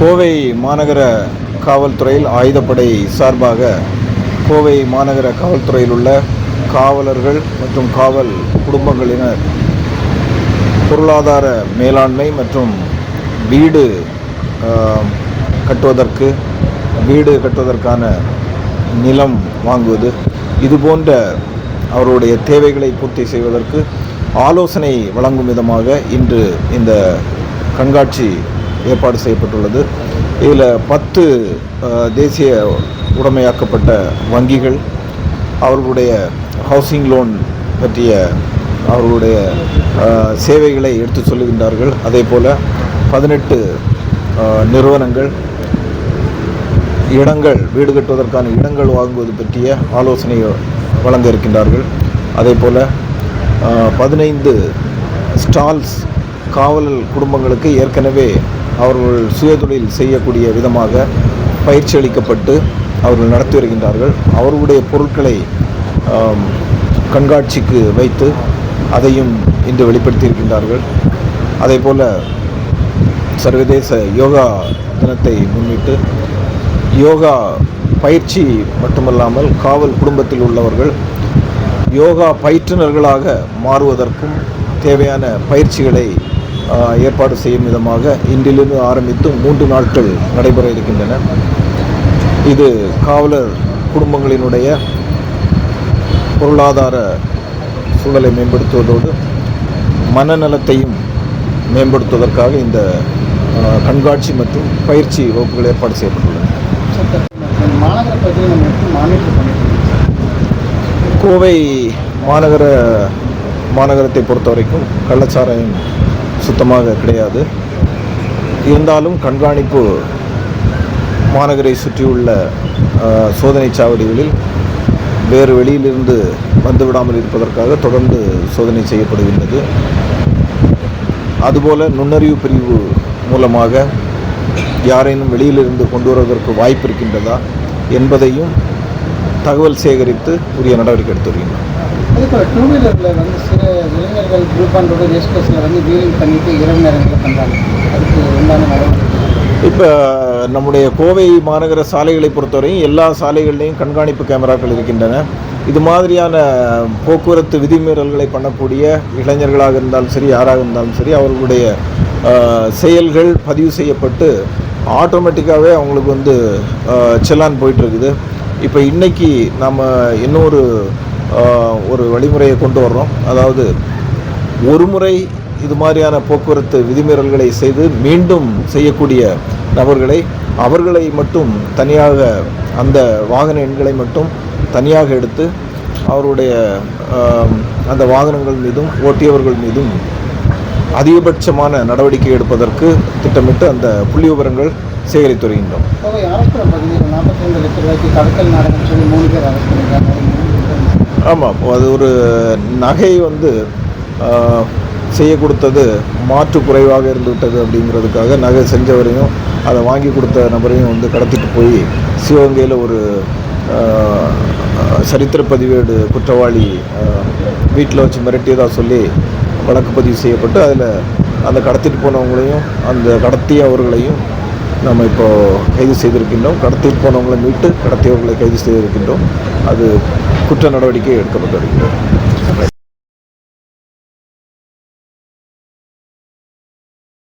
கோவை மாநகர காவல்துறையில் ஆயுதப்படை சார்பாக கோவை மாநகர காவல்துறையில் உள்ள காவலர்கள் மற்றும் காவல் குடும்பங்களினர் பொருளாதார மேலாண்மை மற்றும் வீடு கட்டுவதற்கான நிலம் வாங்குவது இதுபோன்ற அவருடைய தேவைகளை பூர்த்தி செய்வதற்கு ஆலோசனை வழங்கும் விதமாக இன்று இந்த கண்காட்சி ஏற்பாடு செய்யப்பட்டுள்ளது. இதில் 10 தேசிய உடைமையாக்கப்பட்ட வங்கிகள் அவர்களுடைய ஹவுசிங் லோன் பற்றிய அவர்களுடைய சேவைகளை எடுத்து சொல்லுகின்றார்கள். அதே போல் 18 நிறுவனங்கள் வீடு கட்டுவதற்கான இடங்கள் வாங்குவது பற்றிய ஆலோசனை வழங்க இருக்கின்றார்கள். அதே போல் 15 ஸ்டால்ஸ் காவலர் குடும்பங்களுக்கு ஏற்கனவே அவர்கள் சுயதொழில் செய்யக்கூடிய விதமாக பயிற்சி அளிக்கப்பட்டு அவர்கள் நடத்தி வருகின்றார்கள். அவர்களுடைய பொருட்களை கண்காட்சிக்கு வைத்து அதையும் இன்று வெளிப்படுத்தியிருக்கின்றார்கள். அதே போல் சர்வதேச யோகா தினத்தை முன்னிட்டு யோகா பயிற்சி மட்டுமல்லாமல் காவல் குடும்பத்தில் உள்ளவர்கள் யோகா பயிற்றுனர்களாக மாறுவதற்கும் தேவையான பயிற்சிகளை ஏற்பாடு செய்யும் விதமாக இன்றிலிருந்து ஆரம்பித்து 3 நாட்கள் நடைபெற இருக்கின்றன. இது காவலர் குடும்பங்களினுடைய பொருளாதார சூழலை மேம்படுத்துவதோடு மனநலத்தையும் மேம்படுத்துவதற்காக இந்த கண்காட்சி மற்றும் பயிற்சி வகுப்புகள் ஏற்பாடு செய்யப்பட்டுள்ளன. கோவை மாநகரத்தை பொறுத்த வரைக்கும் கள்ளச்சாராயம் சுத்தமாக கிடையாது. இருந்தாலும் கண்காணிப்பு மாநகரை சுற்றியுள்ள சோதனை சாவடிகளில் வேறு வெளியிலிருந்து வந்துவிடாமல் இருப்பதற்காக தொடர்ந்து சோதனை செய்யப்படுகின்றது. அதுபோல் நுண்ணறிவு பிரிவு மூலமாக யாரேனும் வெளியிலிருந்து கொண்டு வருவதற்கு வாய்ப்பு இருக்கின்றதா என்பதையும் தகவல் சேகரித்து உரிய நடவடிக்கை எடுத்து வருகின்றனர். அதுபோல் 2 வீலரில் சில இளைஞர்கள் குரூப் அண்டோட ரேஸ் கோர்ஸில் வீலிங் பண்ணிவிட்டு இரவு நேரங்களில் பண்ணுறாங்க. அதுக்கு உண்டான நடவடிக்கை இப்போ நம்முடைய கோவை மாநகர சாலைகளை பொறுத்தவரையும் எல்லா சாலைகள்லேயும் கண்காணிப்பு கேமராக்கள் இருக்கின்றன. இது மாதிரியான போக்குவரத்து விதிமீறல்களை பண்ணக்கூடிய இளைஞர்களாக இருந்தாலும் சரி, யாராக இருந்தாலும் சரி, அவர்களுடைய செயல்கள் பதிவு செய்யப்பட்டு ஆட்டோமேட்டிக்காகவே அவங்களுக்கு செலான் போயிட்டுருக்குது. இப்போ இன்றைக்கி நம்ம இன்னொரு வழிமுறையை கொண்டு வர்றோம். அதாவது ஒரு முறை இது மாதிரியான போக்குவரத்து விதிமீறல்களை செய்து மீண்டும் செய்யக்கூடிய அவர்களை மட்டும் தனியாக அந்த வாகன எண்களை மட்டும் தனியாக எடுத்து அவருடைய அந்த வாகனங்கள் மீதும் ஓட்டியவர்கள் மீதும் அதிகபட்சமான நடவடிக்கை எடுப்பதற்கு திட்டமிட்டு அந்த புள்ளி விவரங்கள் சேகரித்து வருகின்றோம். ஆமாம், அது ஒரு நகை செய்ய கொடுத்தது மாற்று குறைவாக இருந்துவிட்டது அப்படிங்கிறதுக்காக நகை செஞ்சவரையும் அதை வாங்கி கொடுத்த நபரையும் கடத்திட்டு போய் சிவகங்கையில் ஒரு சரித்திர பதிவேடு குற்றவாளி வீட்டில் வச்சு மிரட்டியதாக சொல்லி வழக்கு பதிவு செய்யப்பட்டு அதில் அந்த கடத்திட்டு போனவங்களையும் அந்த கடத்தியவர்களையும் நம்ம இப்போது கைது செய்திருக்கின்றோம். கடத்திட்டு போனவங்களை மீட்டு கடத்தியவர்களை கைது செய்திருக்கின்றோம். அது குற்ற நடவடிக்கை எடுக்கப்பட்டு வருகின்றோம்.